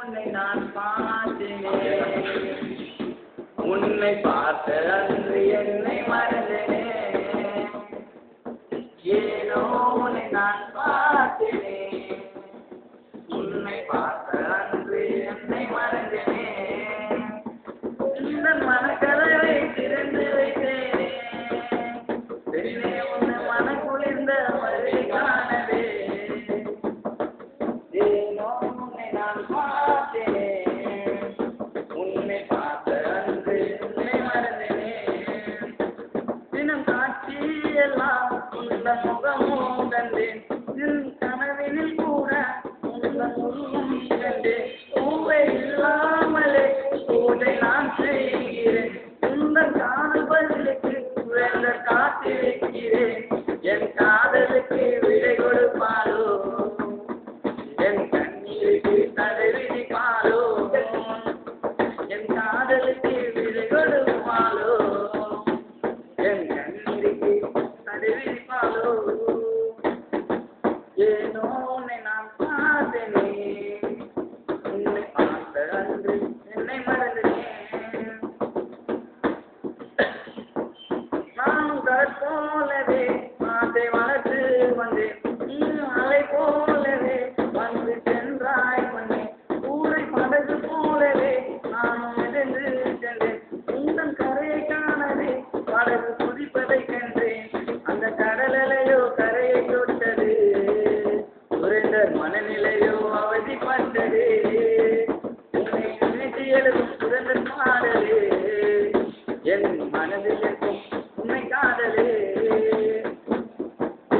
உன்னை நான் பார்த்தேனே, உன்னை பார்த்த அன்று என்னை மறந்தேனே, ஏனோ உன்னை நான் பார்த்தேனே, உன்னை பார்த்த அன்று என்னை மறந்தேனே, இந்த மனக்கதவை திறந்து வைத்தேனே, பெண்ணே உன்னை மனக்குளிர்ந்த மழை காணவே, ஏனோ உன்னை நான் பார்த்தேனே, உன்னை பார்த்த அன்று என்னை மறந்தேனே, தினம் காட்சி எல்லாம் உள்ள முகமும் கண்டேன், கனவினில் கூட உள்ள உருவம் கண்டேன், பூவை இல்லாமலே பூஜை நான் செய்கிறேன், உங்கள் காதல் பதிலுக்கு வேண்ட காத்திருக்கிறேன், என் காதலுக்கு விடை கொடுப்பாரோ, என் கண்ணீருக்கு தடை விதிப்பாரோ, என் காதலுக்கு விடை கொடுப்பாரோ, என் கண்ணீருக்கு தடை விதிப்பாரோ, ஏனோ உன்னை நான் பார்த்தேனே, உன்னை பார்த்த அன்று என்னை மறந்தேனே, நானும் போலவே ஆசை வளர்த்து வந்தேன், அலை போலவே வந்து சென்றாய் வந்தேன், ஊரை படகு போலவே நானும் மிதந்து சென்றேன், உங்கள் கரையை காணவே படகு குதிப்பதை கண்டேன், அந்த கடலையோ கரையை தொட்டது, உறைந்த மனநிலையோ அவதிப்பட்டது, உன்னை நினைத்து எழுதும் சுதந்திர பாடலே, என் மனதில் இருக்கும் உன்னை காதலே,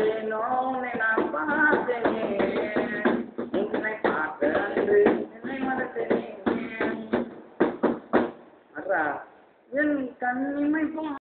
ஏனோ உன்னை நான் பார்த்தேனே, உன்னை பார்த்த அன்று என்னை மறந்தேனே, என் கண்ணிமை